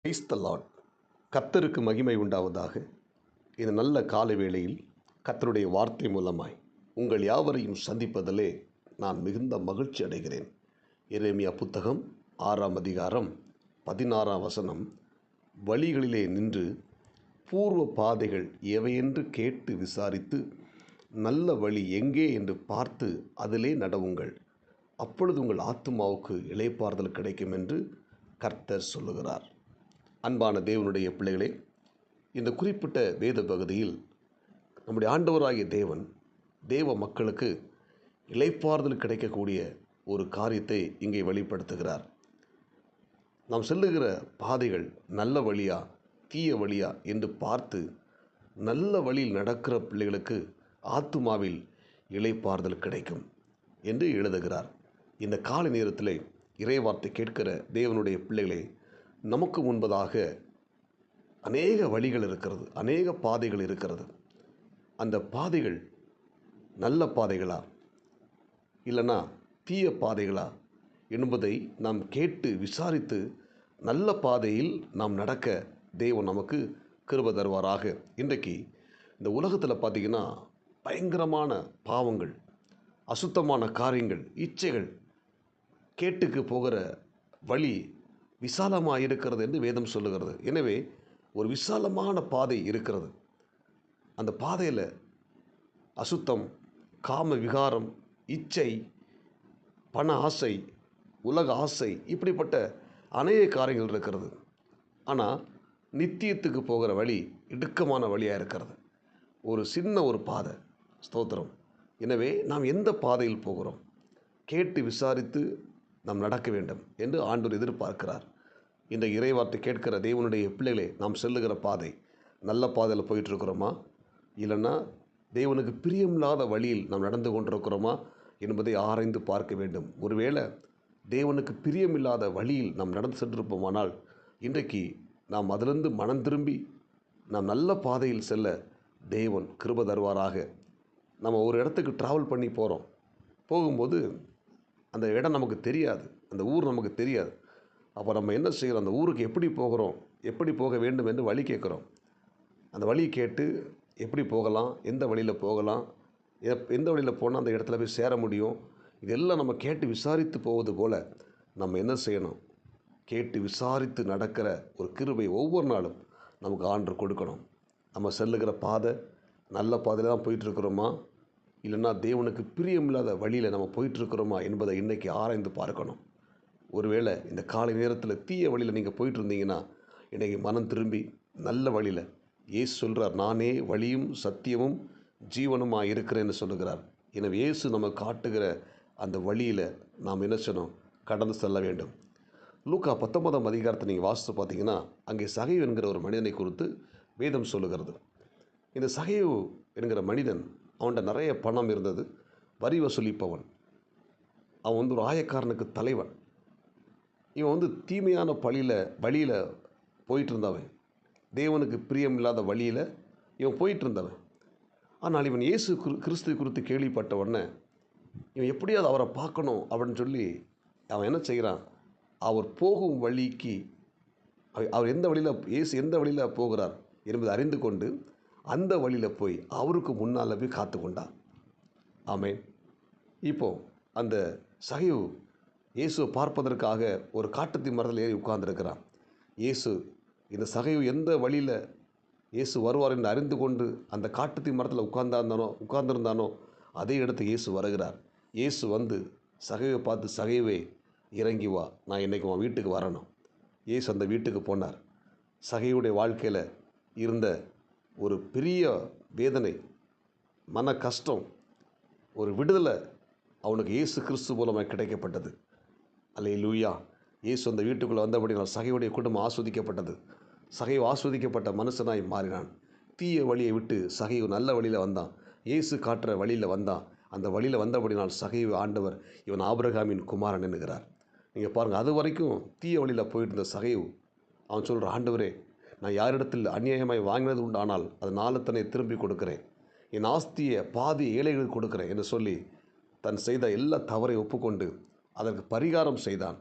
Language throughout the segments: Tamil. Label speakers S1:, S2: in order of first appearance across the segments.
S1: Praise the Lord. கர்த்தருக்கு மகிமை உண்டாவதாக. இந்த நல்ல காலை வேளையில் கர்த்தருடைய வார்த்தை மூலமாய் உங்கள் யாவரையும் சந்திப்பதிலே நான் மிகுந்த மகிழ்ச்சி அடைகிறேன். எரேமியா புத்தகம் 6ஆம் அதிகாரம் 16ஆம் வசனம், வழிகளிலே நின்று பூர்வ பாதைகள் எவையென்று கேட்டு விசாரித்து நல்ல வழி எங்கே என்று பார்த்து அதிலே நடவுங்கள், அப்பொழுது உங்கள் ஆத்துமாவுக்கு இளைப்பாறுதல் கிடைக்கும் என்று கர்த்தர் சொல்லுகிறார். அன்பான தேவனுடைய பிள்ளைகளே, இந்த குறிப்பிட்ட வேத பகுதியில் நம்முடைய ஆண்டவராகிய தேவன் தேவ மக்களுக்கு இளைப்பாறுதல் கிடைக்கக்கூடிய ஒரு காரியத்தை இங்கே வெளிப்படுத்துகிறார். நாம் செல்லுகிற பாதைகள் நல்ல வழியா தீய வழியா என்று பார்த்து நல்ல வழியில் நடக்கிற பிள்ளைகளுக்கு ஆத்துமாவில் இளைப்பாறுதல் கிடைக்கும் என்று எழுதுகிறார். இந்த காலை நேரத்தில் இறைவார்த்தை கேட்கிற தேவனுடைய பிள்ளைகளே, நமக்கு முன்பதாக அநேக வழிகள் இருக்கிறது, அநேக பாதைகள் இருக்கிறது. அந்த பாதைகள் நல்ல பாதைகளா இல்லைன்னா தீய பாதைகளா என்பதை நாம் கேட்டு விசாரித்து நல்ல பாதையில் நாம் நடக்க தேவன் நமக்கு கிருபை தருவாராக. இன்றைக்கு இந்த உலகத்தில் பார்த்திங்கன்னா பயங்கரமான பாவங்கள், அசுத்தமான காரியங்கள், இச்சைகள், கேட்டுக்கு போகிற வழி விசாலமாக இருக்கிறது என்று வேதம் சொல்லுகிறது. எனவே ஒரு விசாலமான பாதை இருக்கிறது. அந்த பாதையில் அசுத்தம், காம விகாரம், இச்சை, பண ஆசை, உலக ஆசை, இப்படிப்பட்ட அநேக காரியங்கள் இருக்கிறது. ஆனால் நித்தியத்துக்கு போகிற வழி இடுக்கமான வழியாக இருக்கிறது. ஒரு சின்ன ஒரு பாதை. ஸ்தோத்திரம். எனவே நாம் எந்த பாதையில் போகிறோம் கேட்டு விசாரித்து நாம் நடக்க வேண்டும் என்று ஆண்டவர் எதிர்பார்க்கிறார். இந்த இறைவார்த்தை கேட்கிற தேவனுடைய பிள்ளைகளே, நாம் செல்லுகிற பாதை நல்ல பாதையில் போயிட்டுருக்கிறோமா இல்லைன்னா தேவனுக்கு பிரியமில்லாத வழியில் நாம் நடந்து கொண்டிருக்கிறோமா என்பதை ஆராய்ந்து பார்க்க வேண்டும். ஒருவேளை தேவனுக்கு பிரியமில்லாத வழியில் நாம் நடந்து சென்றிருப்போமானால் இன்றைக்கு நாம் அதிலிருந்து மனம் திரும்பி நாம் நல்ல பாதையில் செல்ல தேவன் கிருபை தருவாராக. நம்ம ஒரு இடத்துக்கு ட்ராவல் பண்ணி போகும்போது அந்த இடம் நமக்கு தெரியாது, அந்த ஊர் நமக்கு தெரியாது. அப்போ நம்ம என்ன செய்கிறோம், அந்த ஊருக்கு எப்படி போகிறோம், எப்படி போக வேண்டும் என்று வழி கேட்குறோம். அந்த வழி கேட்டு எப்படி போகலாம், எந்த வழியில் போகலாம், எந்த வழியில் போனால் அந்த இடத்துல போய் சேர முடியும், இதெல்லாம் நம்ம கேட்டு விசாரித்து போவது போல் நம்ம என்ன செய்யணும், கேட்டு விசாரித்து நடக்கிற ஒரு கிருபை ஒவ்வொரு நாளும் நமக்கு ஆண்டவர் கொடுக்கணும். நம்ம செல்லுகிற பாதை நல்ல பாதையில் தான் போயிட்டுருக்கிறோமா இல்லைன்னா தேவனுக்கு பிரியமில்லாத வழியில் நம்ம போயிட்டுருக்கிறோமா என்பதை இன்றைக்கி ஆராய்ந்து பார்க்கணும். ஒருவேளை இந்த காலை நேரத்தில் தீய வழியில் நீங்கள் போயிட்டு இருந்தீங்கன்னா இன்றைக்கி மனம் திரும்பி நல்ல வழியில், இயேசு சொல்கிறார், நானே வழியும் சத்தியமும் ஜீவனுமாக இருக்கிறேன்னு சொல்லுகிறார். எனவே இயேசு நம்ம காட்டுகிற அந்த வழியில் நாம் என்ன செய்யணும், கடந்து செல்ல வேண்டும். லூக்கா 19ஆம் அதிகாரத்தை நீங்கள் வாசித்து பார்த்தீங்கன்னா அங்கே சகையு என்கிற ஒரு மனிதனை குறித்து வேதம் சொல்லுகிறது. இந்த சகையு என்கிற மனிதன், அவன்கிட்ட நிறைய பணம் இருந்தது, வரி வசூலிப்பவன். அவன் ஒரு ஆயக்காரனுக்கு தலைவன். இவன் தீமையான வழியில் போயிட்டு இருந்தவன், தேவனுக்கு பிரியமில்லாத வழியில் இவன் போயிட்டு இருந்தவன். ஆனால் இவன் இயேசு கிறிஸ்து குறித்து கேள்விப்பட்ட உடனே இவன் எப்படியாவது அவரை பார்க்கணும் அப்படின்னு சொல்லி அவன் என்ன செய்கிறான், அவர் போகும் வழிக்கு, அவர் எந்த வழியில், இயேசு எந்த வழியில் போகிறார் என்பதை அறிந்து கொண்டு அந்த வழியில் போய் அவருக்கு முன்னால் போய் காத்து கொண்டான். ஆமென். இப்போது அந்த சகையு இயேசுவை பார்ப்பதற்காக ஒரு காட்டுத்தீ மரத்தில் ஏறி உட்கார்ந்துருக்கிறான். இயேசு இந்த சகையு எந்த வழியில் இயேசு வருவார் என்று அறிந்து கொண்டு அந்த காட்டுத்தீ மரத்தில் உட்கார்ந்திருந்தானோ அதே இடத்துக்கு இயேசு வருகிறார். இயேசு சகையை பார்த்து, சகையவே இறங்கி வா, நான் இன்றைக்கி உன் வீட்டுக்கு வரணும். இயேசு அந்த வீட்டுக்கு போனார். சகையுடைய வாழ்க்கையில் இருந்த ஒரு பெரிய வேதனை, மன கஷ்டம், ஒரு விடுதலை அவனுக்கு இயேசு கிறிஸ்து மூலமாக கிடைக்கப்பட்டது. அல்லேலூயா. இயேசு அந்த வீட்டுக்குள்ளே வந்தபடினால் சகையுடைய குடும்பம் ஆஸ்வதிக்கப்பட்டது. சகையு ஆஸ்வதிக்கப்பட்ட மனுஷனாய் மாறினான். தீய வழியை விட்டு சகையு நல்ல வழியில் வந்தான். இயேசு காட்டுற வழியில் வந்தான். அந்த வழியில் வந்தபடினால் சகையு ஆண்டவர், இவன் ஆபிரகாமின் குமாரன் என்கிறார். நீங்கள் பாருங்கள், அது வரைக்கும் தீய வழியில் போயிட்டு இருந்த சகையு அவன் சொல்கிற, ஆண்டவரே, நான் யாரிடத்தில் அநியாயமாய் வாங்கினது உண்டானால் அது நாளத்தனை திரும்பி கொடுக்குறேன், என் ஆஸ்தியை பாதி ஏழைகளுக்கு கொடுக்குறேன் என்று சொல்லி தன் செய்த எல்லா தவறை ஒப்புக்கொண்டு அதற்கு பரிகாரம் செய்தான்.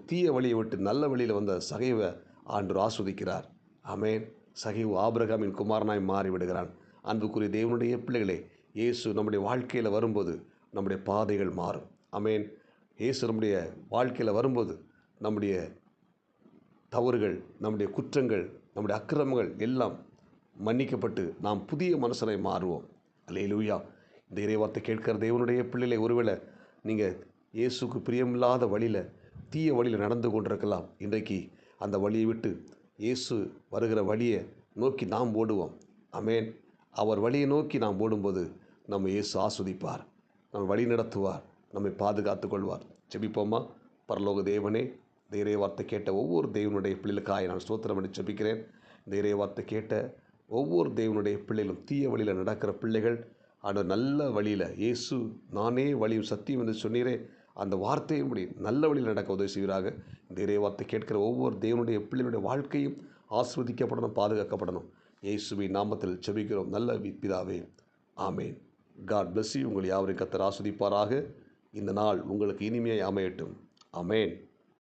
S1: தீய வழியை விட்டு நல்ல வழியில் வந்த சகைவை ஆண்டவர் ஆஸ்வதிக்கிறார். ஆமென். சகீவு ஆபிரகாமின் குமாரனாய் மாறிவிடுகிறான். அன்புக்குரிய தேவனுடைய பிள்ளைகளே, இயேசு நம்முடைய வாழ்க்கையில் வரும்போது நம்முடைய பாதைகள் மாறும். ஆமென். இயேசு நம்முடைய வாழ்க்கையில் வரும்போது நம்முடைய தவறுகள், நம்முடைய குற்றங்கள், நம்முடைய அக்கிரமங்கள் எல்லாம் மன்னிக்கப்பட்டு நாம் புதிய மனுஷனை மாறுவோம். அல்லேலூயா. இந்த இறைவார்த்தை கேட்கிற தேவனுடைய பிள்ளைகளை, ஒருவேளை நீங்கள் இயேசுக்கு பிரியமில்லாத வழியில், தீய வழியில் நடந்து கொண்டிருக்கலாம். இன்றைக்கு அந்த வழியை விட்டு இயேசு வருகிற வழியை நோக்கி நாம் ஓடுவோம். ஆமென். அவர் வழியை நோக்கி நாம் ஓடும்போது நம்ம இயேசு ஆஸ்வதிப்பார், நம்ம வழி நடத்துவார், நம்மை பாதுகாத்து கொள்வார். ஜெபிப்போமா? பரலோக தேவனே, இந்த இறைவார்த்தை கேட்ட ஒவ்வொரு தேவனுடைய பிள்ளைகளுக்காக நான் ஸ்தோத்திரம் பண்ணி ஜெபிக்கிறேன். இந்த இறைவார்த்தை கேட்ட ஒவ்வொரு தேவனுடைய பிள்ளைகளும் தீய வழியில் நடக்கிற பிள்ளைகள் ஆண்டவர் நல்ல வழியில், இயேசு நானே வழியும் சத்தியம் என்று சொன்னீரே, அந்த வார்த்தையின்படி நல்ல வழியில் நடக்க உதவி செய்வீராக. இந்த இறைவார்த்தை கேட்கிற ஒவ்வொரு தேவனுடைய பிள்ளைகளுடைய வாழ்க்கையும் ஆசீர்வதிக்கப்படணும், பாதுகாக்கப்படணும். இயேசுவின் நாமத்தில் ஜெபிக்கிறோம் நல்ல பிதாவே. ஆமேன். God bless you. உங்கள் யாவரையும் கர்த்தர் ஆசீர்வதிப்பாராக. இந்த நாள் உங்களுக்கு இனிமையாய் அமையட்டும். ஆமேன்.